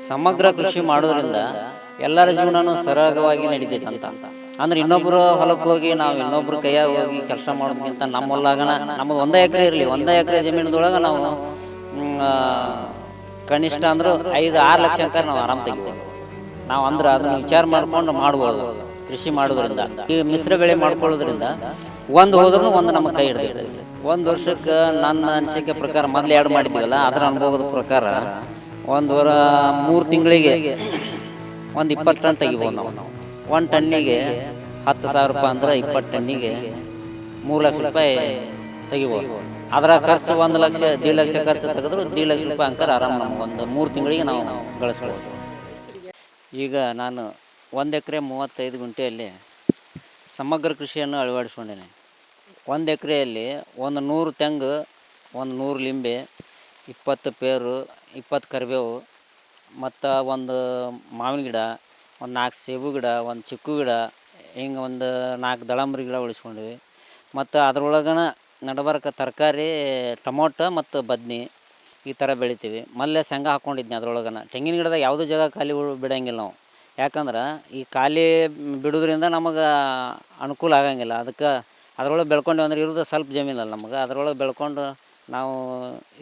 ಸಮಗ್ರ ಕೃಷಿ ಮಾಡೋದ್ರಿಂದ ಎಲ್ಲರ ಜೀವನನೂ ಸರಾಗವಾಗಿ ನಡೀತೈತೆ ಅಂತ. ಅಂದ್ರೆ ಇನ್ನೊಬ್ಬರು ಹೊಲಕ್ಕೆ ಹೋಗಿ ನಾವು ಇನ್ನೊಬ್ರ ಕೈಯಾಗ ಹೋಗಿ ಕೆಲಸ ಮಾಡೋದಕ್ಕಿಂತ ನಮ್ಮ ಹೊಲ್ದಾಗನ ನಮ್ಮದು 1 ಎಕರೆ ಇರಲಿ, 1 ಎಕರೆ ಜಮೀನದೊಳಗೆ ನಾವು ಕನಿಷ್ಠ ಅಂದ್ರೆ 5-6 ಲಕ್ಷ ಅಂತಾರೆ ನಾವು ಆರಾಮ್ ತೆಗಿಬೋದು. ನಾವು ಅಂದ್ರೆ ಅದನ್ನು ವಿಚಾರ ಮಾಡ್ಕೊಂಡು ಮಾಡ್ಬೋದು ಕೃಷಿ ಮಾಡೋದ್ರಿಂದ. ಈ ಮಿಶ್ರ ಬೆಳೆ ಮಾಡ್ಕೊಳ್ಳೋದ್ರಿಂದ ಒಂದು ಹೋದ್ರೂ ಒಂದು ನಮ್ಮ ಕೈ ಹಿಡಿದಿರ್ತೈತಿ. ಒಂದು ವರ್ಷಕ್ಕೆ ನನ್ನ ಅನಿಸಿಕೆ ಪ್ರಕಾರ ಮೊದಲು 2 ಮಾಡಿದ್ದೀವಲ್ಲ, ಅದರ ಅನುಭವದ ಪ್ರಕಾರ 3 ತಿಂಗಳಿಗೆ ಒಂದು 20 ಟನ್ ತೆಗಿಬೋದು ನಾವು. 1 ಟನ್ನಿಗೆ 10,000 ರೂಪಾಯಿ ಅಂದ್ರೆ 20 ಟನ್ನಿಗೆ 3 ಲಕ್ಷ ರೂಪಾಯಿ ತೆಗಿಬೋದು. ಅದರ ಖರ್ಚು 1 ಲಕ್ಷ 1.5 ಲಕ್ಷ ಖರ್ಚು ತೆಗೆದ್ರು 1.5 ಲಕ್ಷ ರೂಪಾಯಿ ಅಂಕರ್ ಆರಾಮ್ ನಮ್ಗೆ ಒಂದು 3 ತಿಂಗಳಿಗೆ ನಾವು ಗಳಿಸ್ಬೋದು. ಈಗ ನಾನು 1 ಎಕರೆ 35 ಗುಂಟೆಯಲ್ಲಿ ಸಮಗ್ರ ಕೃಷಿಯನ್ನು ಅಳವಡಿಸ್ಕೊಂಡೇನೆ. 1 ಎಕರೆಯಲ್ಲಿ 100 ತೆಂಗು, 100 ಲಿಂಬೆ, 20 ಪೇರು, 20 ಕರಿಬೇವು, ಮತ್ತು 1 ಮಾವಿನ ಗಿಡ, 4 ಸೇಬು ಗಿಡ, 1 ಚಿಕ್ಕು ಗಿಡ, ಹಿಂಗೆ 4 ದಾಳಂಬ್ರಿ ಗಿಡ ಉಳಿಸ್ಕೊಂಡ್ವಿ. ಮತ್ತು ಅದ್ರೊಳಗನ ನಡಬರ್ಕ ತರಕಾರಿ ಟೊಮೊಟೊ ಮತ್ತು ಬದ್ನಿ ಈ ಥರ ಬೆಳಿತೀವಿ. ಮಲ್ಲೆ ಶೇಂಗಾ ಹಾಕ್ಕೊಂಡಿದ್ನಿ ಅದ್ರೊಳಗನ. ತೆಂಗಿನ ಗಿಡದಾಗ ಯಾವುದೂ ಜಾಗ ಖಾಲಿ ಬಿಡೋಂಗಿಲ್ಲ ನಾವು. ಯಾಕಂದ್ರೆ ಈ ಖಾಲಿ ಬಿಡೋದ್ರಿಂದ ನಮಗೆ ಅನುಕೂಲ ಆಗಂಗಿಲ್ಲ. ಅದಕ್ಕೆ ಅದ್ರೊಳಗೆ ಬೆಳ್ಕೊಂಡು ಅಂದ್ರೆ ಇರೋದು ಸ್ವಲ್ಪ ಜಮೀನಲ್ಲ ನಮಗೆ, ಅದ್ರೊಳಗೆ ಬೆಳ್ಕೊಂಡು ನಾವು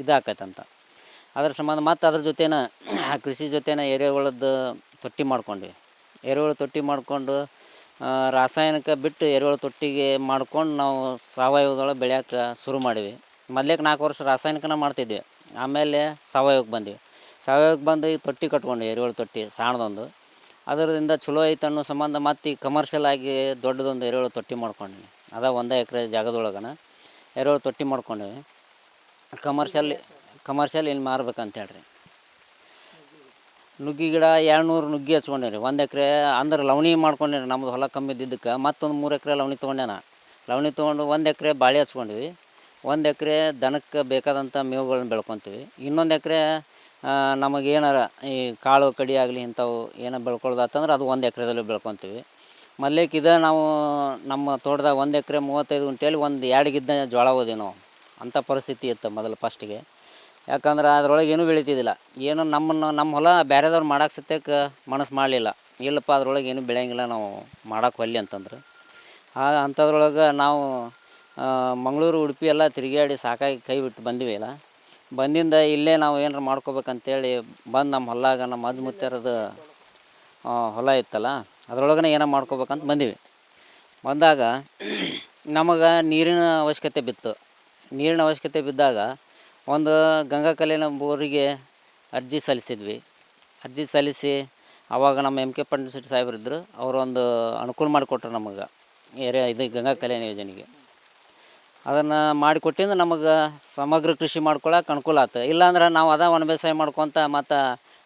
ಇದಾಕೈತಂತ ಅದ್ರ ಸಂಬಂಧ. ಮತ್ತು ಅದ್ರ ಜೊತೆನ ಕೃಷಿ ಜೊತೆನ ಎರೆಹುಳದ ತೊಟ್ಟಿ ಮಾಡ್ಕೊಂಡ್ವಿ. ಎರೆಹುಳ ತೊಟ್ಟಿ ಮಾಡಿಕೊಂಡು ರಾಸಾಯನಿಕ ಬಿಟ್ಟು ಎರೆಹುಳ ತೊಟ್ಟಿಗೆ ಮಾಡ್ಕೊಂಡು ನಾವು ಸಾವಯವದೊಳಗೆ ಬೆಳೆಯೋಕೆ ಶುರು ಮಾಡಿವಿ. ಮೊದ್ಲೇಕ್ಕೆ 4 ವರ್ಷ ರಾಸಾಯನಿಕನ ಮಾಡ್ತಿದ್ವಿ, ಆಮೇಲೆ ಸಾವಯವಕ್ಕೆ ಬಂದ್ವಿ. ಸಾವಯವಕ್ಕೆ ಬಂದು ಈ ತೊಟ್ಟಿ ಕಟ್ಕೊಂಡ್ವಿ, ಎರೆಹುಳ ತೊಟ್ಟಿ ಸಣ್ಣದೊಂದು. ಅದರಿಂದ ಚಲೋ ಐತೆ ಅನ್ನೋ ಸಂಬಂಧ ಮತ್ತು ಈ ಕಮರ್ಷಿಯಲ್ ಆಗಿ ದೊಡ್ಡದೊಂದು ಎರೆಹುಳ ತೊಟ್ಟಿ ಮಾಡ್ಕೊಂಡ್ವಿ. ಅದ 1 ಎಕರೆ ಜಾಗದೊಳಗನ ಎರೆಹುಳ ತೊಟ್ಟಿ ಮಾಡ್ಕೊಂಡೇವಿ. ಕಮರ್ಷಿಯಲ್ ಇಲ್ಲಿ ಮಾರ್ಬೇಕಂತ ಹೇಳ್ರಿ. ನುಗ್ಗಿ ಗಿಡ 200 ನುಗ್ಗಿ ಹಚ್ಕೊಂಡೇವ್ರಿ 1 ಎಕರೆ. ಅಂದ್ರೆ ಲವಣಿ ಮಾಡ್ಕೊಂಡೇವ್ರಿ. ನಮ್ಮದು ಹೊಲ ಕಮ್ಮಿ ಇದ್ದಿದ್ದಕ್ಕೆ ಮತ್ತೊಂದು 3 ಎಕರೆ ಲವಣಿ ತೊಗೊಂಡೇನ. ಲವಣಿ ತೊಗೊಂಡು 1 ಎಕರೆ ಬಾಳೆ ಹಚ್ಕೊಂಡ್ವಿ. 1 ಎಕರೆ ದನಕ್ಕೆ ಬೇಕಾದಂಥ ಮೇವುಗಳನ್ನ ಬೆಳ್ಕೊತೀವಿ. ಇನ್ನೊಂದು ಎಕರೆ ನಮಗೇನಾರ ಈ ಕಾಳು ಕಡಿ ಆಗಲಿ ಇಂಥವು ಏನೋ ಬೆಳ್ಕೊಳ್ಳೋದಾತಂದ್ರೆ ಅದು 1 ಎಕರೆದಲ್ಲಿ ಬೆಳ್ಕೊತೀವಿ. ಮಲ್ಲೇಕಿದೆ ನಾವು ನಮ್ಮ ತೋಟದಾಗ 1 ಎಕರೆ 35 ಗುಂಟೆಯಲ್ಲಿ 2 ಗಿದ್ದ ಜೋಳ ಓದಿವಿ ನಾವು. ಅಂಥ ಪರಿಸ್ಥಿತಿ ಇತ್ತು ಮೊದಲು ಫಸ್ಟಿಗೆ. ಯಾಕಂದ್ರೆ ಅದ್ರೊಳಗೆ ಏನೂ ಬೆಳೀತಿದ್ದಿಲ್ಲ. ಏನು ನಮ್ಮ ಹೊಲ ಬೇರೆದವ್ರು ಮಾಡೋಕೆ ಸತ್ಯಕ್ಕೆ ಮನಸ್ಸು ಮಾಡಲಿಲ್ಲ. ಇಲ್ಲಪ್ಪ ಅದ್ರೊಳಗೆ ಏನೂ ಬೆಳೆಯಂಗಿಲ್ಲ, ನಾವು ಮಾಡೋಕೆ ಒಲ್ಲೆ ಅಂತಂದ್ರೆ. ಅಂಥದ್ರೊಳಗೆ ನಾವು ಮಂಗಳೂರು ಉಡುಪಿ ಎಲ್ಲ ತಿರುಗಾಡಿ ಸಾಕಾಗಿ ಕೈ ಬಿಟ್ಟು ಬಂದಿವಿಲ್ಲ. ಬಂದಿಂದ ಇಲ್ಲೇ ನಾವು ಏನಾರು ಮಾಡ್ಕೋಬೇಕಂತೇಳಿ ಬಂದು ನಮ್ಮ ಹೊಲ್ದಾಗ ನಮ್ಮ ಅಜ್ಜ ಮುತ್ಯಾರದು ಹೊಲ ಇತ್ತಲ್ಲ, ಅದ್ರೊಳಗನೆ ಏನೋ ಮಾಡ್ಕೋಬೇಕಂತ ಬಂದೀವಿ. ಬಂದಾಗ ನಮಗೆ ನೀರಿನ ಅವಶ್ಯಕತೆ ಬಿತ್ತು. ನೀರಿನ ಅವಶ್ಯಕತೆ ಬಿದ್ದಾಗ ಒಂದು ಗಂಗಾ ಕಲ್ಯಾಣ ಬೋರಿಗೆ ಅರ್ಜಿ ಸಲ್ಲಿಸಿದ್ವಿ. ಅರ್ಜಿ ಸಲ್ಲಿಸಿ ಆವಾಗ ನಮ್ಮ ಎಮ್ ಕೆ ಪಂಡಿತ್ ಸಾಹೇಬ್ರಿದ್ದರು, ಅವರು ಒಂದು ಅನುಕೂಲ ಮಾಡಿಕೊಟ್ರು ನಮಗೆ ಇದು ಗಂಗಾ ಕಲ್ಯಾಣ ಯೋಜನೆಗೆ. ಅದನ್ನು ಮಾಡಿಕೊಟ್ಟಿಂದ ನಮಗೆ ಸಮಗ್ರ ಕೃಷಿ ಮಾಡ್ಕೊಳಕ್ಕೆ ಅನುಕೂಲ ಆಯ್ತು. ಇಲ್ಲಾಂದ್ರೆ ನಾವು ಒಣ ಬೇಸಾಯ ಮಾಡ್ಕೊತ ಮತ್ತು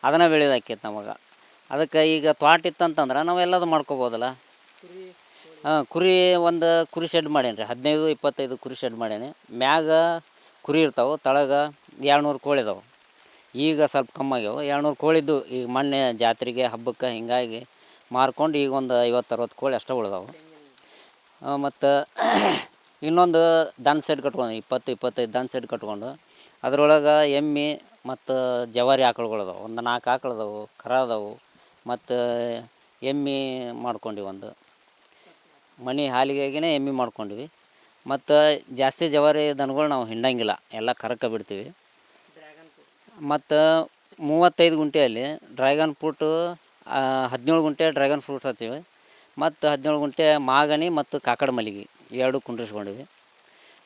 ಅದನ್ನು ಬೆಳೆಯೋದಾಕೈತೆ ನಮಗೆ. ಅದಕ್ಕೆ ಈಗ ತ್ವಾಟ ಇತ್ತಂತಂದ್ರೆ ನಾವು ಎಲ್ಲದು ಮಾಡ್ಕೋಬೋದಲ್ಲ. ಕುರಿ ಒಂದು ಕುರಿ ಶೆಡ್ ಮಾಡೇನಿ ರೀ, 15-25 ಕುರಿ ಶೆಡ್ ಮಾಡೇನಿ. ಮ್ಯಾಗ ಕುರಿ ಇರ್ತಾವೆ, ತಳಗೆ 200 ಕೋಳಿ ಇದಾವೆ. ಈಗ ಸ್ವಲ್ಪ ಕಮ್ಮಾಗ್ಯಾವೆ. 200 ಕೋಳಿದ್ದು ಈಗ ಮೊನ್ನೆ ಜಾತ್ರೆಗೆ ಹಬ್ಬಕ್ಕೆ ಹಿಂಗಾಗಿ ಮಾರ್ಕೊಂಡು ಈಗ ಒಂದು 50-60 ಕೋಳಿ ಅಷ್ಟೇ ಉಳಿದಾವೆ. ಮತ್ತು ಇನ್ನೊಂದು ದನ ಸೆಡ್ ಕಟ್ಕೊಂಡು 20-25 ದನ ಸೆಡ್ ಕಟ್ಕೊಂಡು ಅದ್ರೊಳಗೆ ಎಮ್ಮೆ ಮತ್ತು ಜವಾರಿ ಆಕಳುಗಳದಾವೆ. ಒಂದು 4 ಆಕಳು ಅದಾವೆ, ಕರ ಅದಾವೆ. ಮತ್ತು ಎಮ್ಮೆ ಮಾಡ್ಕೊಂಡ್ವಿ, ಒಂದು ಮನೆ ಹಾಲಿಗೆಗೇ ಎಮ್ಮೆ ಮಾಡ್ಕೊಂಡ್ವಿ. ಮತ್ತು ಜಾಸ್ತಿ ಜವಾರಿ ದನಗಳು ನಾವು ಹಿಂಡಂಗಿಲ್ಲ, ಎಲ್ಲ ಕರಕ ಬಿಡ್ತೀವಿ. ಮತ್ತು 35 ಗುಂಟೆಯಲ್ಲಿ ಡ್ರ್ಯಾಗನ್ ಫ್ರೂಟು 17 ಗುಂಟೆ ಡ್ರ್ಯಾಗನ್ ಫ್ರೂಟ್ಸ್ ಹಚ್ಚಿವಿ. ಮತ್ತು 17 ಗುಂಟೆ ಮಾಗನಿ ಮತ್ತು ಕಾಕಡ ಮಲ್ಲಿಗೆ 2 ಕುಂಡ್ರಿಸ್ಕೊಂಡಿವಿ.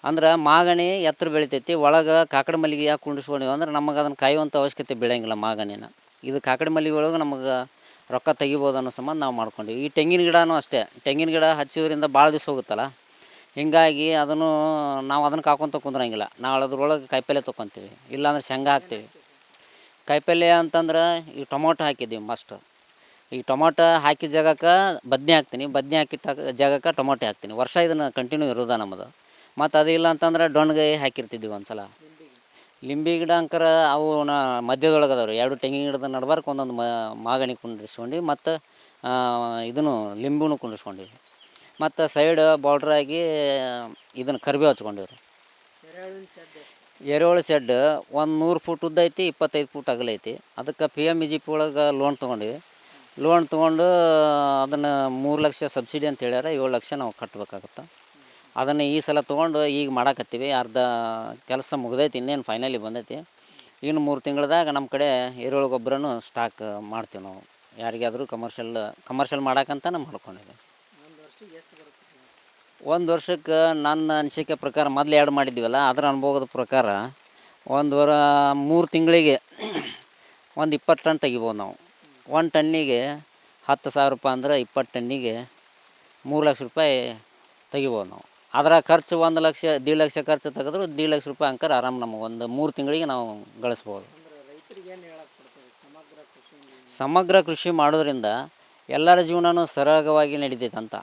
ಅಂದ್ರೆ ಮಾಗನಿ ಎತ್ತರ ಬೆಳಿತೈತಿ, ಒಳಗೆ ಕಾಕಡ ಮಲ್ಲಿಗೆ ಯಾಕೆ ಕುಂಡ್ರಿಸ್ಕೊಂಡಿವಿ ಅಂದ್ರೆ ನಮಗೆ ಅದನ್ನು ಕಾಯುವಂಥ ಅವಶ್ಯಕತೆ ಬೀಳಂಗಿಲ್ಲ ಮಾಗನಿನ. ಇದು ಕಾಕಡ ಮಲ್ಲಿಗೆ ಒಳಗೆ ನಮಗೆ ರೊಕ್ಕ ತೆಗಿಬೋದು ಅನ್ನೋ ಸಂಬಂಧ ನಾವು ಮಾಡ್ಕೊಂಡ್ವಿ. ಈ ತೆಂಗಿನ ಗಿಡನೂ ಅಷ್ಟೇ, ತೆಂಗಿನ ಗಿಡ ಹಚ್ಚಿದ್ರಿಂದ ಭಾಳ ದಿವಸ ಹೋಗುತ್ತಲ್ಲ, ಹೀಗಾಗಿ ಅದನ್ನು ನಾವು ಅದನ್ನು ಕಾಕೊಂತ ಕುಂದ್ರಂಗಿಲ್ಲ. ನಾವು ಅದ್ರೊಳಗೆ ಕಾಯಿಪಲ್ಯ ತೊಗೊತೀವಿ, ಇಲ್ಲಾಂದ್ರೆ ಶೇಂಗಾ ಹಾಕ್ತೀವಿ. ಕಾಯಿಪಲ್ಯ ಅಂತಂದ್ರೆ ಈಗ ಟೊಮೊಟೊ ಹಾಕಿದ್ದೀವಿ ಮಸ್ಟು. ಈಗ ಟೊಮೊಟೊ ಹಾಕಿದ ಜಾಗಕ್ಕೆ ಬದನೆ ಹಾಕ್ತೀನಿ, ಬದನೆ ಹಾಕಿಟ್ಟ ಜಾಗಕ್ಕೆ ಟೊಮೊಟೊ ಹಾಕ್ತೀನಿ. ವರ್ಷ ಇದನ್ನು ಕಂಟಿನ್ಯೂ ಇರೋದ ನಮ್ಮದು. ಮತ್ತು ಅದಿಲ್ಲ ಅಂತಂದ್ರೆ ಡೊಣ್ಗಾಯಿ ಹಾಕಿರ್ತಿದ್ವಿ ಒಂದು ಸಲ. ಲಿಂಬೆ ಗಿಡ ಅಂಕರ ಅವು ಮಧ್ಯದೊಳಗೆ ಅದಾವೆ ರೀ. 2 ತೆಂಗಿನ ಗಿಡದ ನಡ್ಬರ್ಕ್ ಒಂದೊಂದು ಮಾಗನಿ ಕುಂಡ್ರಿಸ್ಕೊಂಡು ಮತ್ತು ಇದನ್ನು ಲಿಂಬೂ ಕುಂಡ್ರಿಸ್ಕೊಂಡಿವಿ. ಮತ್ತು ಸೈಡ್ ಬಾರ್ಡ್ರಾಗಿ ಇದನ್ನು ಕರಿಬೇವು ಹಚ್ಕೊಂಡಿವಿ ರೀ. ಎರೆಹುಳು ಶೆಡ್ ಒಂದು 100 ಫೂಟ್ ಉದ್ದ ಐತಿ, 25 ಫೂಟ್ ಅಗಲ ಐತಿ. ಅದಕ್ಕೆ PMEGP ಒಳಗೆ ಲೋನ್ ತೊಗೊಂಡಿವಿ. ಲೋನ್ ತೊಗೊಂಡು ಅದನ್ನು 3 ಲಕ್ಷ ಸಬ್ಸಿಡಿ ಅಂತ ಹೇಳ್ಯಾರ, 7 ಲಕ್ಷ ನಾವು ಕಟ್ಟಬೇಕಾಗತ್ತೆ. ಅದನ್ನು ಈ ಸಲ ತೊಗೊಂಡು ಈಗ ಮಾಡಾಕತ್ತೀವಿ. ಅರ್ಧ ಕೆಲಸ ಮುಗ್ದೈತಿ, ಇನ್ನೇನು ಫೈನಲಿ ಬಂದೈತಿ. ಇನ್ನು 3 ತಿಂಗಳದಾಗ ನಮ್ಮ ಕಡೆ ಎರೆಹುಳು ಗೊಬ್ಬರನೂ ಸ್ಟಾಕ್ ಮಾಡ್ತೀವಿ ನಾವು. ಯಾರಿಗಾದರೂ ಕಮರ್ಷಿಯಲ್ ಮಾಡೋಕ್ಕಂತ ಮಾಡ್ಕೊಂಡಿದ್ದೀವಿ. ಒಂದು ವರ್ಷಕ್ಕೆ ನನ್ನ ಅನಿಸಿಕೆ ಪ್ರಕಾರ ಮೊದಲು 2 ಮಾಡಿದ್ವಲ್ಲ, ಅದರ ಅನುಭವದ ಪ್ರಕಾರ 3 ತಿಂಗಳಿಗೆ ಒಂದು 20 ಟನ್ ತೆಗಿಬೋದು ನಾವು. 1 ಟನ್ನಿಗೆ 10,000 ರೂಪಾಯಿ ಅಂದ್ರೆ 20 ಟನ್ನಿಗೆ 3 ಲಕ್ಷ ರೂಪಾಯಿ ತೆಗಿಬೋದು ನಾವು. ಅದರ ಖರ್ಚು 1 ಲಕ್ಷ 1.5 ಲಕ್ಷ ಖರ್ಚು ತೆಗೆದ್ರು 1.5 ಲಕ್ಷ ರೂಪಾಯಿ ಅಂಕರ್ ಆರಾಮ್ ನಮಗೆ ಒಂದು 3 ತಿಂಗಳಿಗೆ ನಾವು ಗಳಿಸ್ಬೋದು. ಸಮಗ್ರ ಕೃಷಿ ಮಾಡೋದ್ರಿಂದ ಎಲ್ಲರ ಜೀವನನೂ ಸರಾಗವಾಗಿ ನಡಿತೈತೆ ಅಂತ.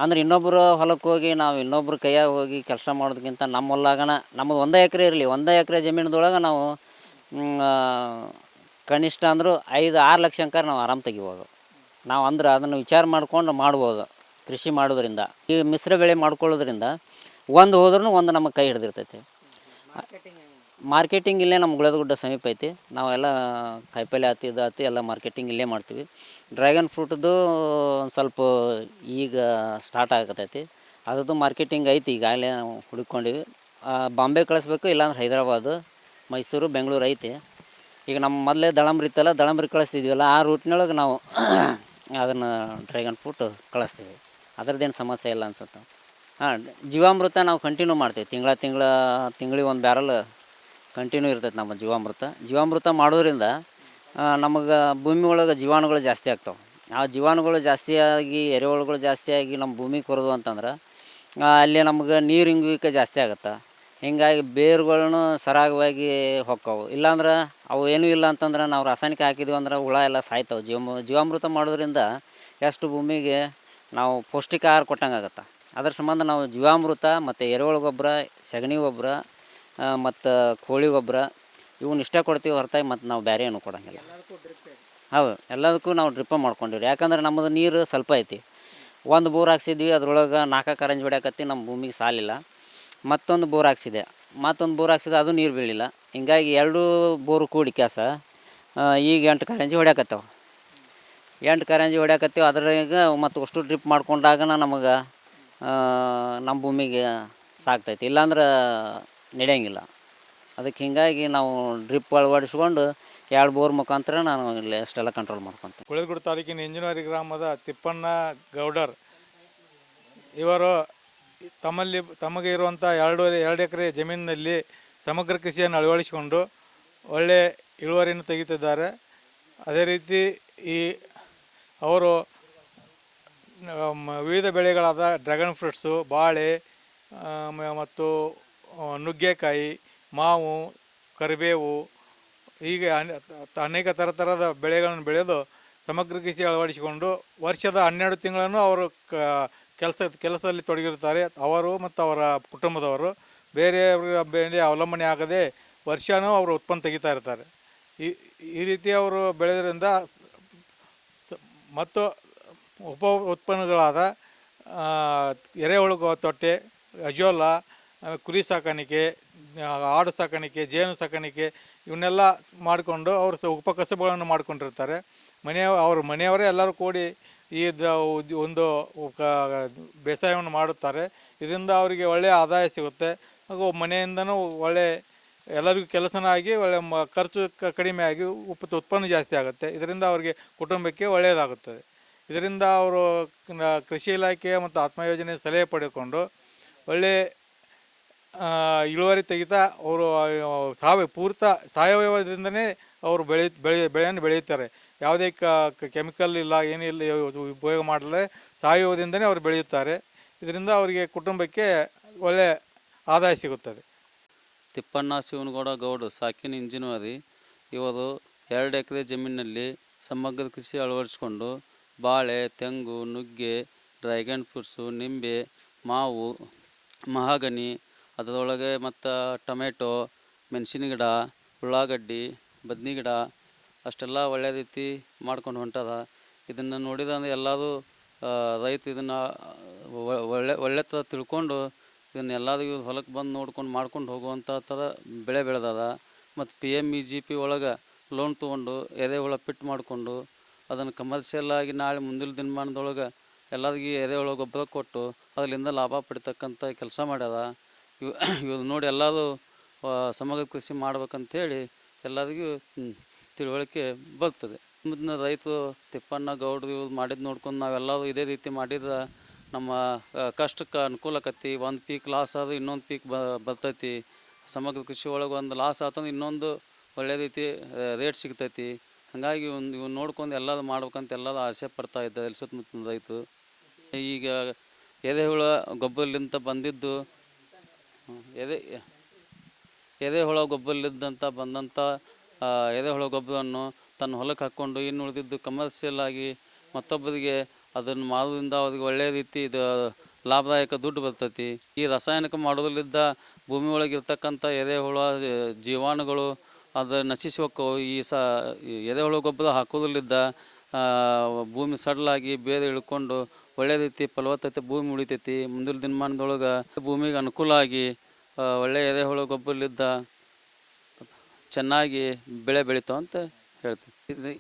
ಅಂದ್ರೆ ಇನ್ನೊಬ್ಬರು ಹೊಲಕ್ಕೆ ಹೋಗಿ ನಾವು ಇನ್ನೊಬ್ರ ಕೈಯಾಗ ಹೋಗಿ ಕೆಲಸ ಮಾಡೋದಕ್ಕಿಂತ ನಮ್ಮ ಹೊಲ್ದಾಗನ ನಮ್ಮದು 1 ಎಕರೆ ಇರಲಿ, 1 ಎಕರೆ ಜಮೀನದೊಳಗೆ ನಾವು ಕನಿಷ್ಠ ಅಂದರೂ 5-6 ಲಕ್ಷ ಅಂಕರ್ ನಾವು ಆರಾಮ್ ತೆಗಿಬೋದು. ನಾವು ಅಂದ್ರೆ ಅದನ್ನು ವಿಚಾರ ಮಾಡ್ಕೊಂಡು ಮಾಡ್ಬೋದು ಕೃಷಿ ಮಾಡೋದ್ರಿಂದ. ಈ ಮಿಶ್ರ ಬೆಳೆ ಮಾಡ್ಕೊಳ್ಳೋದ್ರಿಂದ ಒಂದು ಹೋದ್ರೂ ಒಂದು ನಮಗೆ ಕೈ ಹಿಡ್ದಿರ್ತೈತಿ. ಮಾರ್ಕೆಟಿಂಗ್ ಇಲ್ಲೇ ನಮ್ಮ ಗುಳೇದಗುಡ್ಡ ಸಮೀಪ ಐತಿ. ನಾವೆಲ್ಲ ಕಾಯಿಪಲ್ಲೆ ಆತಿ ಎಲ್ಲ ಮಾರ್ಕೆಟಿಂಗ್ ಇಲ್ಲೇ ಮಾಡ್ತೀವಿ. ಡ್ರ್ಯಾಗನ್ ಫ್ರೂಟ್ದು ಒಂದು ಸ್ವಲ್ಪ ಈಗ ಸ್ಟಾರ್ಟ್ ಆಗತೈತಿ. ಅದ್ರದ್ದು ಮಾರ್ಕೆಟಿಂಗ್ ಐತಿ, ಈಗಾಗಲೇ ನಾವು ಹುಡುಕೊಂಡಿವಿ. ಬಾಂಬೆ ಕಳಿಸ್ಬೇಕು, ಇಲ್ಲಾಂದ್ರೆ ಹೈದರಾಬಾದು, ಮೈಸೂರು, ಬೆಂಗಳೂರು ಐತಿ. ಈಗ ನಮ್ಮ ಮೊದಲೇ ದಳಂಬ್ರಿ ಇತ್ತಲ್ಲ, ದಳಂಬ್ರಿ ಕಳಿಸ್ತಿದ್ವಲ್ಲ, ಆ ರೂಟ್ನೊಳಗೆ ನಾವು ಅದನ್ನು ಡ್ರ್ಯಾಗನ್ ಫ್ರೂಟ್ ಕಳಿಸ್ತೀವಿ. ಅದ್ರದ್ದೇನು ಸಮಸ್ಯೆ ಇಲ್ಲ ಅನ್ಸುತ್ತೆ. ಜೀವಾಮೃತ ನಾವು ಕಂಟಿನ್ಯೂ ಮಾಡ್ತೀವಿ. ತಿಂಗಳಿಗೆ 1 ಬ್ಯಾರಲ್ ಕಂಟಿನ್ಯೂ ಇರ್ತೈತೆ ನಮ್ಮ ಜೀವಾಮೃತ ಮಾಡೋದ್ರಿಂದ ನಮಗೆ ಭೂಮಿ ಒಳಗೆ ಜೀವಾಣುಗಳು ಜಾಸ್ತಿ ಆಗ್ತಾವೆ. ಆ ಜೀವಾಣುಗಳು ಜಾಸ್ತಿಯಾಗಿ ಎರೆಹುಳುಗಳು ಜಾಸ್ತಿಯಾಗಿ ನಮ್ಮ ಭೂಮಿಗೆ ಕೊರೋದು ಅಂತಂದ್ರೆ ಅಲ್ಲಿ ನಮ್ಗೆ ನೀರು ಇಂಗುವಿಕೆ ಜಾಸ್ತಿ ಆಗುತ್ತೆ. ಹೀಗಾಗಿ ಬೇರುಗಳನ್ನು ಸರಾಗವಾಗಿ ಹೊಕ್ಕವು. ಇಲ್ಲಾಂದ್ರೆ ಅವು ಏನೂ ಇಲ್ಲ ಅಂತಂದ್ರೆ ನಾವು ರಾಸಾಯನಿಕ ಹಾಕಿದ್ವಿ ಅಂದ್ರೆ ಹುಳ ಎಲ್ಲ ಸಾಯ್ತಾವೆ. ಜೀವಾಮೃತ ಮಾಡೋದ್ರಿಂದ ಎಷ್ಟು ಭೂಮಿಗೆ ನಾವು ಪೌಷ್ಟಿಕ ಆಹಾರ ಕೊಟ್ಟಂಗೆ ಆಗುತ್ತೆ. ಅದ್ರ ಸಂಬಂಧ ನಾವು ಜೀವಾಮೃತ ಮತ್ತು ಎರೆಹುಳು ಗೊಬ್ಬರ, ಸಗಣಿ ಗೊಬ್ಬರ ಮತ್ತು ಕೋಳಿ ಗೊಬ್ಬರ ಇವನ್ನ ಇಷ್ಟ ಕೊಡ್ತೀವಿ ಹೊರತಾಗಿ ಮತ್ತು ನಾವು ಬೇರೆ ಏನೂ ಕೊಡೋಂಗಿಲ್ಲ. ಹೌದು, ಎಲ್ಲದಕ್ಕೂ ನಾವು ಡ್ರಿಪ್ಪ ಮಾಡ್ಕೊಂಡಿವ್ರಿ. ಯಾಕಂದ್ರೆ ನಮ್ಮದು ನೀರು ಸ್ವಲ್ಪ ಐತಿ. 1 ಬೋರ್ ಹಾಕ್ಸಿದ್ವಿ, ಅದ್ರೊಳಗೆ 4 ಕಾರಂಜಿ ಹೊಡ್ಯಾಕತ್ತಿ ನಮ್ಮ ಭೂಮಿಗೆ ಸಾಲಿಲ್ಲ. ಮತ್ತೊಂದು ಬೋರ್ ಹಾಕ್ಸಿದೆ, ಅದು ನೀರು ಬೀಳಿಲ್ಲ. ಹಿಂಗಾಗಿ 2 ಬೋರು ಕೂಡಿ ಕ್ಯಾಸ ಈಗ 8 ಕಾರಂಜಿ ಹೊಡ್ಯಾಕತ್ತೇವೆ. 8 ಕಾರಂಜಿ ಹೊಡ್ಯಾಕತ್ತೀವಿ. ಅದ್ರಾಗ ಮತ್ತು ಅಷ್ಟು ಡ್ರಿಪ್ ಮಾಡ್ಕೊಂಡಾಗ ನಮಗೆ ನಮ್ಮ ಭೂಮಿಗೆ ಸಾಕ್ತೈತಿ, ಇಲ್ಲಾಂದ್ರೆ ನಡೆಯಂಗಿಲ್ಲ. ಅದಕ್ಕೆ ಹಿಂಗಾಗಿ ನಾವು ಡ್ರಿಪ್ ಅಳವಡಿಸ್ಕೊಂಡು 2 ಬೋರ್ ಮುಖಾಂತರ ನಾನು ಇಲ್ಲಿ ಅಷ್ಟೆಲ್ಲ ಕಂಟ್ರೋಲ್ ಮಾಡ್ಕೊತೀನಿ. ಗುಳೇದಗುಡ್ಡ ತಾಲೂಕಿನ ಇಂಜಿನವಾರಿ ಗ್ರಾಮದ ತಿಪ್ಪಣ್ಣ ಗೌಡರ್ ಇವರು ತಮಗೆ ಇರುವಂಥ 2 ಎಕರೆ ಜಮೀನಿನಲ್ಲಿ ಸಮಗ್ರ ಕೃಷಿಯನ್ನು ಅಳವಡಿಸಿಕೊಂಡು ಒಳ್ಳೆ ಇಳುವರಿಯನ್ನು ತೆಗೆಯುತ್ತಿದ್ದಾರೆ. ಅದೇ ರೀತಿ ಅವರು ವಿವಿಧ ಬೆಳೆಗಳಾದ ಡ್ರ್ಯಾಗನ್ ಫ್ರೂಟ್ಸು, ಬಾಳೆ ಮತ್ತು ನುಗ್ಗೆಕಾಯಿ, ಮಾವು, ಕರಿಬೇವು ಹೀಗೆ ಅನೇಕ ಥರದ ಬೆಳೆಗಳನ್ನು ಬೆಳೆದು ಸಮಗ್ರ ಕೃಷಿ ಅಳವಡಿಸಿಕೊಂಡು ವರ್ಷದ 12 ತಿಂಗಳನ್ನು ಅವರು ಕೆಲಸದಲ್ಲಿ ತೊಡಗಿರುತ್ತಾರೆ. ಅವರು ಮತ್ತು ಅವರ ಕುಟುಂಬದವರು ಬೇರೆಯವರ ಮೇಲೆ ಅವಲಂಬನೆ ಆಗದೆ ವರ್ಷವೂ ಅವರು ಉತ್ಪನ್ನ ತೆಗಿತಾ ಇರ್ತಾರೆ. ಈ ರೀತಿ ಅವರು ಬೆಳೆಯೋದ್ರಿಂದ ಮತ್ತು ಉತ್ಪನ್ನಗಳಾದ ಎರೆಹುಳು ತೊಟ್ಟೆ, ಅಜೋಲಾ, ಕುರಿ ಸಾಕಾಣಿಕೆ, ಆಡು ಸಾಕಾಣಿಕೆ, ಜೇನು ಸಾಕಾಣಿಕೆ ಇವನ್ನೆಲ್ಲ ಮಾಡಿಕೊಂಡು ಅವರು ಉಪಕಸಬುಗಳನ್ನು ಮಾಡ್ಕೊಂಡಿರ್ತಾರೆ. ಅವ್ರ ಮನೆಯವರೇ ಎಲ್ಲರೂ ಕೂಡಿ ಒಂದು ಬೇಸಾಯವನ್ನು ಮಾಡುತ್ತಾರೆ. ಇದರಿಂದ ಅವರಿಗೆ ಒಳ್ಳೆಯ ಆದಾಯ ಸಿಗುತ್ತೆ. ಹಾಗೂ ಮನೆಯಿಂದನೂ ಒಳ್ಳೆ ಎಲ್ಲರಿಗೂ ಕೆಲಸನ ಆಗಿ ಒಳ್ಳೆ ಖರ್ಚು ಕಡಿಮೆ ಆಗಿ ಉತ್ಪನ್ನ ಜಾಸ್ತಿ ಆಗುತ್ತೆ. ಇದರಿಂದ ಅವರಿಗೆ ಕುಟುಂಬಕ್ಕೆ ಒಳ್ಳೆಯದಾಗುತ್ತದೆ. ಇದರಿಂದ ಅವರು ಕೃಷಿ ಇಲಾಖೆ ಮತ್ತು ಆತ್ಮಯೋಜನೆ ಸಲಹೆ ಪಡೆದುಕೊಂಡು ಒಳ್ಳೆ ಇಳುವರಿ ತೆಗಿತಾ ಅವರು ಸಾವಯವದಿಂದನೇ ಅವರು ಬೆಳೆಯನ್ನು ಬೆಳೆಯುತ್ತಾರೆ. ಯಾವುದೇ ಕೆಮಿಕಲ್ ಇಲ್ಲ, ಏನಿಲ್ಲ ಉಪಯೋಗ ಮಾಡಲೇ ಸಾವಯವದಿಂದನೇ ಅವರು ಬೆಳೆಯುತ್ತಾರೆ. ಇದರಿಂದ ಅವರಿಗೆ ಕುಟುಂಬಕ್ಕೆ ಒಳ್ಳೆಯ ಆದಾಯ ಸಿಗುತ್ತದೆ. ತಿಪ್ಪಣ್ಣ ಶಿವನಗೌಡ ಗೌಡು ಸಾಕಿನ ಇಂಜಿನವಾರಿ ಇವರು 2 ಎಕರೆ ಜಮೀನಿನಲ್ಲಿ ಸಮಗ್ರ ಕೃಷಿ ಅಳವಡಿಸಿಕೊಂಡು ಬಾಳೆ, ತೆಂಗು, ನುಗ್ಗೆ, ಡ್ರ್ಯಾಗನ್ ಫ್ರೂಟ್ಸು, ನಿಂಬೆ, ಮಾವು, ಮಹಾಗನಿ, ಅದರೊಳಗೆ ಮತ್ತು ಟೊಮೆಟೊ, ಮೆಣಸಿನ ಗಿಡ, ಉಳ್ಳಾಗಡ್ಡಿ, ಬದ್ನಿ ಗಿಡ ಅಷ್ಟೆಲ್ಲ ಒಳ್ಳೆ ರೀತಿ ಮಾಡ್ಕೊಂಡು ಹೊಂಟದ. ಇದನ್ನು ನೋಡಿದಂದ್ರೆ ಎಲ್ಲರೂ ರೈತ ಇದನ್ನು ಒಳ್ಳೆ ಥರ ತಿಳ್ಕೊಂಡು ಇದನ್ನೆಲ್ಲದೂ ಹೊಲಕ್ಕೆ ಬಂದು ನೋಡ್ಕೊಂಡು ಮಾಡ್ಕೊಂಡು ಹೋಗುವಂಥ ಥರ ಬೆಳೆ ಬೆಳೆದದ. ಮತ್ತು PMEGP ಒಳಗೆ ಲೋನ್ ತೊಗೊಂಡು ಎರೆಹುಳ ಪಿಟ್ ಮಾಡಿಕೊಂಡು ಅದನ್ನು ಕಮರ್ಷಿಯಲ್ ಆಗಿ ನಾಳೆ ಮುಂದಿನ ದಿನಮಾನದೊಳಗೆ ಎಲ್ಲರಿಗೂ ಎರೆಹುಳ ಗೊಬ್ಬರ ಕೊಟ್ಟು ಅದರಿಂದ ಲಾಭ ಪಡಿತಕ್ಕಂಥ ಕೆಲಸ ಮಾಡ್ಯದ. ಇವು ನೋಡಿ ಎಲ್ಲರೂ ಸಮಗ್ರ ಕೃಷಿ ಮಾಡ್ಬೇಕಂತೇಳಿ ಎಲ್ಲರಿಗೂ ತಿಳುವಳಿಕೆ ಬರ್ತದೆ. ಮುಂದಿನ ರೈತರು ತಿಪ್ಪಣ್ಣ ಗೌಡ್ರು ಇವ್ರು ಮಾಡಿದ್ದು ನೋಡ್ಕೊಂಡು ನಾವೆಲ್ಲರೂ ಇದೇ ರೀತಿ ಮಾಡಿದ್ರೆ ನಮ್ಮ ಕಷ್ಟಕ್ಕೆ ಅನುಕೂಲ ಆಕತಿ. ಒಂದು ಪೀಕ್ ಲಾಸ್ ಆದ್ರೆ ಇನ್ನೊಂದು ಪೀಕ್ ಬರ್ತೈತಿ. ಸಮಗ್ರ ಕೃಷಿ ಒಳಗೆ ಒಂದು ಲಾಸ್ ಆತಂದ್ರೆ ಇನ್ನೊಂದು ಒಳ್ಳೆ ರೀತಿ ರೇಟ್ ಸಿಗ್ತೈತಿ. ಹಾಗಾಗಿ ಇವು ನೋಡ್ಕೊಂಡು ಎಲ್ಲರೂ ಮಾಡ್ಬೇಕಂತ ಎಲ್ಲರೂ ಆಸೆ ಪಡ್ತಾ ಇದ್ದಾರೆ ಇಲ್ಲಿ ಸುತ್ತಮುತ್ತಲಿನ ರೈತರು. ಈಗ ಎರೆಹುಳ ಗೊಬ್ಬರಲಿಂದ ಬಂದಿದ್ದು ಎರೆಹುಳ ಗೊಬ್ಬರಲಿದ್ದಂಥ ಬಂದಂಥ ಎರೆಹುಳ ಗೊಬ್ಬರವನ್ನು ತನ್ನ ಹೊಲಕ್ಕೆ ಹಾಕ್ಕೊಂಡು ಇನ್ನು ಉಳಿದಿದ್ದು ಕಮರ್ಷಿಯಲ್ ಆಗಿ ಮತ್ತೊಬ್ಬರಿಗೆ ಅದನ್ನು ಮಾಡೋದ್ರಿಂದ ಅವ್ರಿಗೆ ಒಳ್ಳೆಯ ರೀತಿ ಇದು ಲಾಭದಾಯಕ ದುಡ್ಡು ಬರ್ತೈತಿ. ಈ ರಾಸಾಯನಿಕ ಮಾಡೋದ್ರಲ್ಲಿದ್ದ ಭೂಮಿ ಒಳಗಿರ್ತಕ್ಕಂಥ ಎರೆಹುಳ ಜೀವಾಣುಗಳು ಅದು ನಶಿಸಿ ಹೋಕ್ಕವು. ಈ ಎರೆಹುಳ ಗೊಬ್ಬರ ಹಾಕೋದ್ರಲ್ಲಿದ್ದ ಭೂಮಿ ಸಡ್ಲಾಗಿ ಬೇರೆ ಇಳ್ಕೊಂಡು ಒಳ್ಳೆ ರೀತಿ ಫಲವತ್ತತೆ ಭೂಮಿ ಉಳಿತೈತಿ. ಮುಂದಿನ ದಿನಮಾನದೊಳಗೆ ಭೂಮಿಗೆ ಅನುಕೂಲ ಆಗಿ ಒಳ್ಳೆಯ ಎರೆಹುಳ ಗೊಬ್ಬರಲಿದ್ದ ಚೆನ್ನಾಗಿ ಬೆಳೆ ಬೆಳಿತಾವ ಅಂತ ಹೇಳ್ತೀವಿ.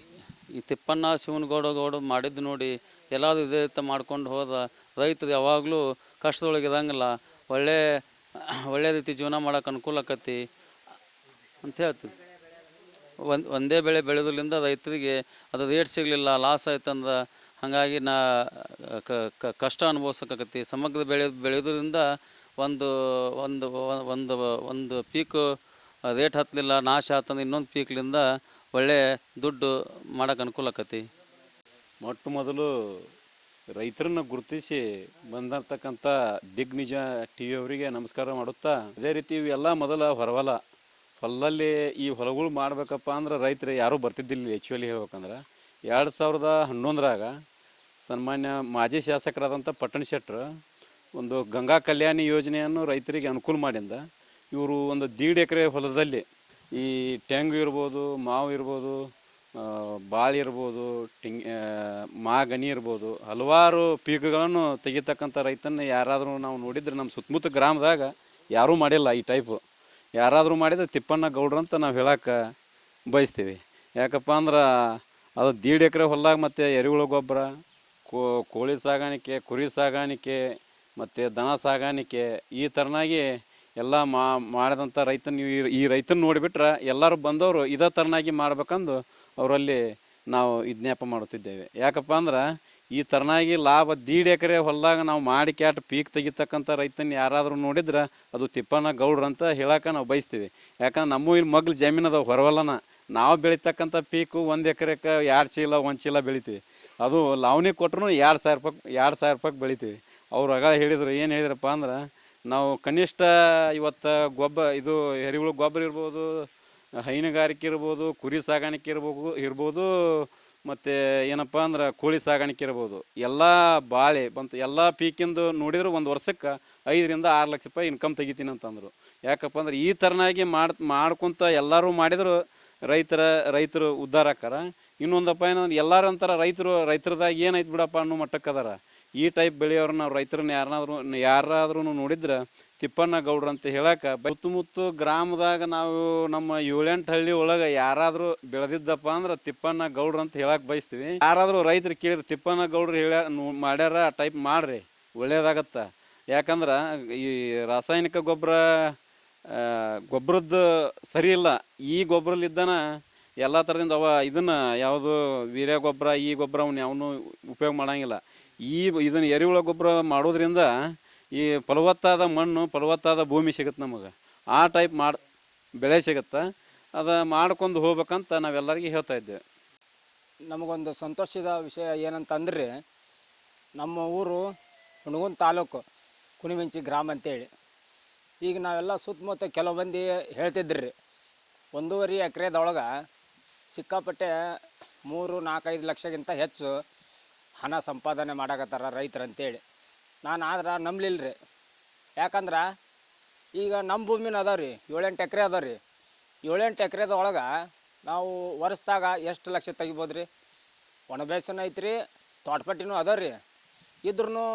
ಈ ತಿಪ್ಪಣ್ಣ ಶಿವನಗೌಡ ಮಾಡಿದ್ದು ನೋಡಿ ಎಲ್ಲಾದರೂ ಇದೇ ರೀತಿ ಮಾಡ್ಕೊಂಡು ಹೋದ ರೈತರು ಯಾವಾಗಲೂ ಕಷ್ಟದೊಳಗೆ ಇರಂಗಿಲ್ಲ. ಒಳ್ಳೆ ರೀತಿ ಜೀವನ ಮಾಡೋಕೆ ಅನುಕೂಲ ಆಕತಿ ಅಂತ ಹೇಳ್ತೀವಿ. ಒಂದೇ ಬೆಳೆ ಬೆಳೆದ್ರಿಂದ ರೈತರಿಗೆ ಅದು ರೇಟ್ ಸಿಗಲಿಲ್ಲ, ಲಾಸ್ ಆಯ್ತಂದ್ರೆ ಹಾಗಾಗಿ ಕಷ್ಟ ಅನುಭವಿಸೋಕ್ಕಾಗತ್ತೆ. ಸಮಗ್ರ ಬೆಳೆಯೋದ್ರಿಂದ ಒಂದು ಒಂದು ಒಂದು ಒಂದು ಪೀಕು ರೇಟ್ ಹತ್ತಲಿಲ್ಲ, ನಾಶ ಆತಂದ್ರೆ ಇನ್ನೊಂದು ಪೀಕ್ಲಿಂದ ಒಳ್ಳೆ ದುಡ್ಡು ಮಾಡೋಕೆ ಅನುಕೂಲ ಆಕತಿ. ಮೊಟ್ಟ ಮೊದಲು ರೈತರನ್ನ ಗುರುತಿಸಿ ಬಂದಿರ್ತಕ್ಕಂಥ ದಿಗ್ನಿಜ ಟಿ ವಿ ಅವರಿಗೆ ನಮಸ್ಕಾರ ಮಾಡುತ್ತಾ, ಅದೇ ರೀತಿ ಇವೆಲ್ಲ ಮೊದಲ ಹೊಲದಲ್ಲಿ ಈ ಹೊಲಗಳು ಮಾಡ್ಬೇಕಪ್ಪ ಅಂದ್ರೆ ರೈತರು ಯಾರೂ ಬರ್ತಿದ್ದಿಲ್ಲ. ಆ್ಯಕ್ಚುಲಿ ಹೇಳ್ಬೇಕಂದ್ರೆ 2011ರಾಗ ಸನ್ಮಾನ್ಯ ಮಾಜಿ ಶಾಸಕರಾದಂಥ ಪಟ್ಟಣ ಶೆಟ್ಟರು ಒಂದು ಗಂಗಾ ಕಲ್ಯಾಣಿ ಯೋಜನೆಯನ್ನು ರೈತರಿಗೆ ಅನುಕೂಲ ಮಾಡಿಂದ ಇವರು ಒಂದು 1.5 ಎಕರೆ ಹೊಲದಲ್ಲಿ ಈ ತೆಂಗು ಇರ್ಬೋದು, ಮಾವು ಇರ್ಬೋದು, ಬಾಳೆ ಇರ್ಬೋದು, ಮಾಗನಿ ಇರ್ಬೋದು, ಹಲವಾರು ಪೀಕುಗಳನ್ನು ತೆಗಿತಕ್ಕಂಥ ರೈತನ ಯಾರಾದರೂ ನಾವು ನೋಡಿದ್ರೆ ನಮ್ಮ ಸುತ್ತಮುತ್ತ ಗ್ರಾಮದಾಗ ಯಾರೂ ಮಾಡಿಲ್ಲ. ಈ ಟೈಪು ಯಾರಾದರೂ ಮಾಡಿದ್ರೆ ತಿಪ್ಪಣ್ಣ ಗೌಡ್ರು ಅಂತ ನಾವು ಹೇಳಕ್ಕೆ ಬಯಸ್ತೀವಿ. ಯಾಕಪ್ಪ ಅಂದ್ರೆ ಅದು 1.5 ಎಕರೆ ಹೊಲದಾಗ ಮತ್ತು ಎರೆಹುಳ ಗೊಬ್ಬರ, ಕೋಳಿ ಸಾಗಾಣಿಕೆ, ಕುರಿ ಸಾಗಾಣಿಕೆ ಮತ್ತು ದನ ಸಾಗಾಣಿಕೆ ಈ ಥರನಾಗಿ ಎಲ್ಲ ಮಾಡಿದಂಥ ರೈತನ ಈ ರೈತನ ನೋಡಿಬಿಟ್ರೆ ಎಲ್ಲರೂ ಬಂದವರು ಇದೇ ಥರನಾಗಿ ಮಾಡ್ಬೇಕಂದು ಅವರಲ್ಲಿ ನಾವು ವಿಜ್ಞಾಪ ಮಾಡುತ್ತಿದ್ದೇವೆ. ಯಾಕಪ್ಪ ಅಂದ್ರೆ ಈ ಥರನಾಗಿ ಲಾಭ 1.5 ಎಕರೆ ಹೊಲದಾಗ ನಾವು ಮಾಡಿ ಕ್ಯಾಟ್ ಪೀಕ್ ತೆಗಿತಕ್ಕಂಥ ರೈತನ ಯಾರಾದರೂ ನೋಡಿದ್ರೆ ಅದು ತಿಪ್ಪಣ್ಣ ಗೌಡ್ರು ಅಂತ ಹೇಳಕ್ಕೆ ನಾವು ಬಯಸ್ತೀವಿ. ಯಾಕಂದ್ರೆ ನಮ್ಮ ಇಲ್ಲಿ ಮಗ್ಲು ಜಮೀನು ಅದಾವೆ ಹೊರವಲ್ಲನ, ನಾವು ಬೆಳೀತಕ್ಕಂಥ ಪೀಕು 1 ಎಕರೆಗೆ 2 ಚೀಲ 1 ಚೀಲ ಬೆಳಿತೀವಿ. ಅದು ಲಾವಣಿ ಕೊಟ್ಟರು 2,000 ರೂಪಾಯಿಗೆ ಬೆಳಿತೀವಿ. ಅವ್ರು ಆಗ ಹೇಳಿದ್ರು, ಏನು ಹೇಳಿದ್ರಪ್ಪ ಅಂದ್ರೆ ನಾವು ಕನಿಷ್ಠ ಇವತ್ತು ಇದು ಎರೆಹುಳ ಗೊಬ್ಬರ ಇರ್ಬೋದು, ಹೈನುಗಾರಿಕೆ ಇರ್ಬೋದು, ಕುರಿ ಸಾಗಾಣಿಕೆ ಇರ್ಬೋದು ಮತ್ತು ಏನಪ್ಪ ಅಂದ್ರೆ ಕೋಳಿ ಸಾಗಾಣಿಕೆ ಇರ್ಬೋದು, ಎಲ್ಲ ಬಾಳೆ ಬಂತು. ಎಲ್ಲ ಪೀಕಿಂದು ನೋಡಿದ್ರು ಒಂದು ವರ್ಷಕ್ಕೆ 5ರಿಂದ 6 ಲಕ್ಷ ರೂಪಾಯಿ ಇನ್ಕಮ್ ತೆಗಿತೀನಿ ಅಂತಂದರು. ಯಾಕಪ್ಪ ಅಂದ್ರೆ ಈ ಥರನಾಗಿ ಮಾಡ್ಕೊತ ಎಲ್ಲರೂ ಮಾಡಿದ್ರು ರೈತರು ಉದ್ಧಾರ ಆಕಾರ. ಇನ್ನೊಂದಪ್ಪ ಏನಂದ್ರೆ ಎಲ್ಲರೂ ಅಂತಾರೆ ರೈತರದಾಗ ಏನೈತೆ ಬಿಡಪ್ಪ ಅನ್ನೋ ಮಟ್ಟಕ್ಕೆ ಅದಾರ. ಈ ಟೈಪ್ ಬೆಳೆಯೋರು ನಾವು ರೈತರನ್ನ ಯಾರಾದ್ರೂ ನೋಡಿದ್ರೆ ತಿಪ್ಪಣ್ಣ ಗೌಡ್ರು ಅಂತ ಹೇಳಕ್ಕೆ ಸುತ್ತಮುತ್ತ ಗ್ರಾಮದಾಗ ನಾವು ನಮ್ಮ 7-8 ಹಳ್ಳಿ ಒಳಗೆ ಯಾರಾದರೂ ಬೆಳೆದಿದ್ದಪ್ಪ ಅಂದ್ರೆ ತಿಪ್ಪಣ್ಣ ಗೌಡ್ರು ಅಂತ ಹೇಳಕ್ಕೆ ಬಯಸ್ತೀವಿ. ಯಾರಾದರೂ ರೈತರು ಕೇಳಿದ್ರೆ ತಿಪ್ಪಣ್ಣ ಗೌಡ್ರು ಮಾಡ್ಯಾರ ಆ ಟೈಪ್ ಮಾಡ್ರಿ, ಒಳ್ಳೇದಾಗತ್ತೆ. ಯಾಕಂದ್ರೆ ಈ ರಾಸಾಯನಿಕ ಗೊಬ್ಬರದ್ದು ಸರಿ ಇಲ್ಲ. ಈ ಗೊಬ್ಬರಲಿದ್ದಾನ ಎಲ್ಲ ಥರದಿಂದ ಇದನ್ನು ಯಾವುದು ವೀರ್ಯ ಗೊಬ್ಬರ ಈ ಗೊಬ್ಬರ ಅವನ್ನ ಯಾವನು ಉಪಯೋಗ ಮಾಡೋಂಗಿಲ್ಲ. ಇದನ್ನು ಎರೆಹುಳ ಗೊಬ್ಬರ ಮಾಡೋದ್ರಿಂದ ಈ ಫಲವತ್ತಾದ ಮಣ್ಣು, ಫಲವತ್ತಾದ ಭೂಮಿ ಸಿಗುತ್ತೆ ನಮಗೆ. ಆ ಟೈಪ್ ಬೆಳೆ ಸಿಗುತ್ತೆ. ಅದು ಮಾಡ್ಕೊಂಡು ಹೋಗ್ಬೇಕಂತ ನಾವೆಲ್ಲರಿಗೂ ಹೇಳ್ತಾ ಇದ್ದೇವೆ. ನಮಗೊಂದು ಸಂತೋಷದ ವಿಷಯ ಏನಂತಂದ್ರೆ, ನಮ್ಮ ಊರು ಹುಣಗುಂದ ತಾಲೂಕು ಕುಣಿಮಿಂಚಿ ಗ್ರಾಮ ಅಂತೇಳಿ. ಈಗ ನಾವೆಲ್ಲ ಸುತ್ತಮುತ್ತ ಕೆಲವು ಮಂದಿ ಹೇಳ್ತಿದ್ರಿ 1.5 ಎಕರೆದೊಳಗೆ ಸಿಕ್ಕಾಪಟ್ಟೆ 3-4-5 ಲಕ್ಷಕ್ಕಿಂತ ಹೆಚ್ಚು ಹಣ ಸಂಪಾದನೆ ಮಾಡಕತ್ತಾರ ರೈತರು ಅಂತೇಳಿ. ನಾನು ಆದ್ರೆ ನಂಬಲಿಲ್ಲ ರೀ. ಯಾಕಂದ್ರೆ ಈಗ ನಮ್ಮ ಭೂಮಿನ ಅದಾವ ರೀ, 7-8 ಎಕರೆ ಅದಾವ ರೀ. 7-8 ಎಕರೆದೊಳಗೆ ನಾವು ವರ್ಷದಾಗ ಎಷ್ಟು ಲಕ್ಷ ತೆಗಿಬೋದು ರೀ? ಒಣ ಬೇಸನ ಐತ್ರಿ, ತೋಟಪಟ್ಟಿನೂ ಅದಾವ ರೀ. ಇದ್ರೂ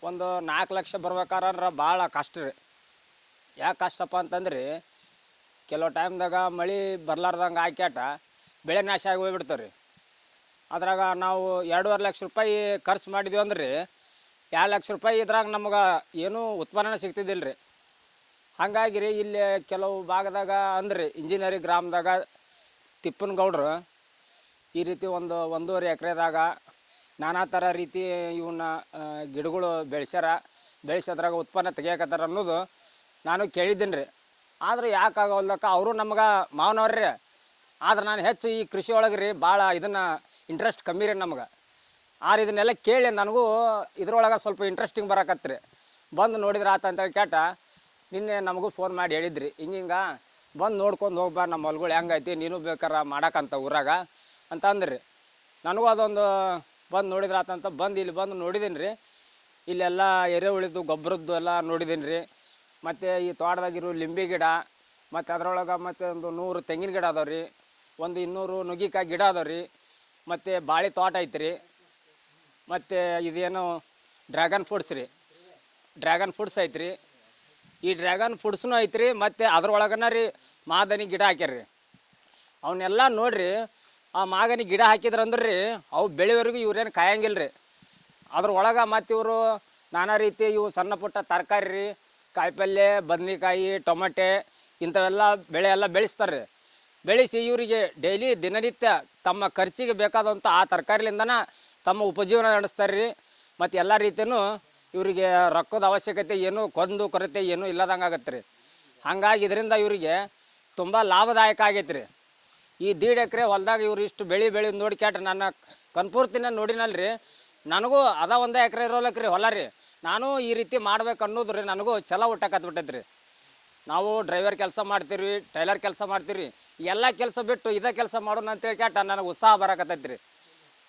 ಒಂದು 4 ಲಕ್ಷ ಬರ್ಬೇಕಾದ್ರೆ ಭಾಳ ಕಷ್ಟ ರೀ. ಯಾಕೆ ಕಷ್ಟಪ್ಪ ಅಂತಂದ್ರೆ ಕೆಲವು ಟೈಮ್ದಾಗ ಮಳೆ ಬರ್ಲಾರ್ದಂಗೆ ಆಕ್ಯಾಟ ಬೆಳೆ ನಾಶ ಆಗಿ ಹೋಗ್ಬಿಡ್ತಾವೆ ರೀ. ಅದ್ರಾಗ ನಾವು 2.5 ಲಕ್ಷ ರೂಪಾಯಿ ಖರ್ಚು ಮಾಡಿದ್ವಿ ಅಂದ್ರೆ 2 ಲಕ್ಷ ರೂಪಾಯಿ ಇದ್ರಾಗ ನಮ್ಗೆ ಏನೂ ಉತ್ಪನ್ನ ಸಿಗ್ತಿದ್ದಿಲ್ಲ ರೀ. ಹಾಗಾಗಿ ರೀ ಇಲ್ಲಿ ಕೆಲವು ಭಾಗದಾಗ ಅಂದ್ರೆ ಇಂಜಿನಿಯರಿಂಗ್ ಗ್ರಾಮದಾಗ ತಿಪ್ಪನಗೌಡ್ರು ಈ ರೀತಿ ಒಂದು 1.5 ಎಕರೆದಾಗ ನಾನಾ ಥರ ರೀತಿ ಇವನ್ನ ಗಿಡಗಳು ಬೆಳೆಸೋದ್ರಾಗ ಉತ್ಪನ್ನ ತೆಗಿಯಕತ್ತಾರ ಅನ್ನೋದು ನಾನು ಕೇಳಿದ್ದೀನಿ ರೀ. ಆದ್ರೆ ಯಾಕಾಗಲ್ಲಕ್ಕ ಅವರು ನಮ್ಗೆ ಮಾವನವ್ರಿ. ಆದ್ರೆ ನಾನು ಹೆಚ್ಚು ಈ ಕೃಷಿ ಒಳಗೆ ರೀ ಭಾಳ ಇದನ್ನು ಇಂಟ್ರೆಸ್ಟ್ ಕಮ್ಮಿ ರೀ ನಮ್ಗೆ. ಆದ್ರೆ ಇದನ್ನೆಲ್ಲ ಕೇಳಿ ನನಗೂ ಇದ್ರೊಳಗೆ ಸ್ವಲ್ಪ ಇಂಟ್ರೆಸ್ಟಿಂಗ್ ಬರಕತ್ರಿ. ಬಂದು ನೋಡಿದ್ರೆ ಆತಂತ ಕೇಟ ನಿನ್ನೆ ನಮಗೂ ಫೋನ್ ಮಾಡಿ ಹೇಳಿದ್ರಿ, ಹಿಂಗೆ ಬಂದು ನೋಡ್ಕೊಂಡು ಹೋಗ್ಬಾ ನಮ್ಮ ಹೊಲ್ಗಳು ಹೆಂಗೈತಿ, ನೀನು ಬೇಕಾರೆ ಮಾಡಕ್ಕಂತ ಊರಾಗ ಅಂತ ಅಂದ್ರಿ. ನನಗೂ ಅದೊಂದು ಬಂದು ನೋಡಿದ್ರೆ ಆತಂತ ಬಂದು ಇಲ್ಲಿ ಬಂದು ನೋಡಿದ್ದೀನಿ ರೀ. ಇಲ್ಲೆಲ್ಲ ಎರೆಹುಳಿದು ಗೊಬ್ಬರದ್ದು ಎಲ್ಲ ನೋಡಿದ್ದೀನಿ ರೀ. ಮತ್ತು ಈ ತೋಟದಾಗಿರೋ ಲಿಂಬೆ ಗಿಡ, ಮತ್ತು ಅದರೊಳಗೆ ಮತ್ತು ಒಂದು 100 ತೆಂಗಿನ ಗಿಡ ಅದಾವೆ ರೀ, ಒಂದು 200 ನುಗ್ಗಿಕಾಯಿ ಗಿಡ ಅದಾವೆ ರೀ, ಮತ್ತು ಬಾಳೆ ತೋಟ ಐತ್ರಿ, ಮತ್ತು ಇದೇನು ಡ್ರ್ಯಾಗನ್ ಫ್ರೂಟ್ಸ್ ಐತ್ರಿ. ಈ ಡ್ರ್ಯಾಗನ್ ಫ್ರೂಟ್ಸ್ನೂ ಐತ್ರಿ. ಮತ್ತು ಅದ್ರೊಳಗನ ರೀ ಮಾದನಿ ಗಿಡ ಹಾಕ್ಯಾರ್ರಿ. ಅವನ್ನೆಲ್ಲ ನೋಡ್ರಿ, ಆ ಮಾಗನಿ ಗಿಡ ಹಾಕಿದ್ರಂದ್ರೆ ರೀ ಅವು ಬೆಳೆವರೆಗೂ ಇವ್ರೇನು ಕಾಯಂಗಿಲ್ಲ ರೀ. ಅದ್ರೊಳಗೆ ಮತ್ತು ಇವರು ನಾನಾ ರೀತಿ ಇವು ಸಣ್ಣ ಪುಟ್ಟ ತರಕಾರಿ ರೀ, ಕಾಯಿಪಲ್ಯ, ಬದ್ನೆಕಾಯಿ, ಟೊಮೆಟೆ ಇಂಥವೆಲ್ಲ ಬೆಳೆ ಎಲ್ಲ ಬೆಳೆಸ್ತಾರೆ. ಬೆಳೆಸಿ ಇವರಿಗೆ ಡೈಲಿ ದಿನನಿತ್ಯ ತಮ್ಮ ಖರ್ಚಿಗೆ ಬೇಕಾದಂಥ ಆ ತರಕಾರಿಲಿಂದನ ತಮ್ಮ ಉಪಜೀವನ ನಡೆಸ್ತಾರೆ ರೀ. ಮತ್ತು ಎಲ್ಲ ರೀತಿಯೂ ಇವರಿಗೆ ರೊಕ್ಕದ ಅವಶ್ಯಕತೆ ಏನು ಕೊರತೆ ಏನೂ ಇಲ್ಲದಂಗೆ ಆಗತ್ತೆ ರೀ. ಹಾಗಾಗಿ ಇದರಿಂದ ಇವರಿಗೆ ತುಂಬ ಲಾಭದಾಯಕ ಆಗೈತೆ ರೀ. ಈ 1.5 ಎಕರೆ ಹೊಲದಾಗ ಇವ್ರು ಇಷ್ಟು ಬೆಳೆ ನೋಡಿ ಕ್ಯಾಟ್ರಿ ನನ್ನ ಕನ್ಪೂರ್ತಿನ ನೋಡಿನಲ್ರಿ, ನನಗೂ ಅದ 1 ಎಕರೆ ಇರೋಲಕ್ಕೆ ರೀ ಹೊಲ ರೀ. ನಾನು ಈ ರೀತಿ ಮಾಡ್ಬೇಕು ಅನ್ನೋದು ರೀ ನನಗೂ ಛಲ ಹುಟ್ಟಕತ್ಬಿಟ್ಟೈತೆ ರೀ. ನಾವು ಡ್ರೈವರ್ ಕೆಲಸ ಮಾಡ್ತೀವಿ, ಟೈಲರ್ ಕೆಲಸ ಮಾಡ್ತೀವಿ, ಎಲ್ಲ ಕೆಲಸ ಬಿಟ್ಟು ಇದೇ ಕೆಲಸ ಮಾಡೋಣ ಅಂತೇಳಿ ಕ್ಯಾಟ ನನಗೆ ಉತ್ಸಾಹ ಬರಕತ್ತೈತೆ ರೀ.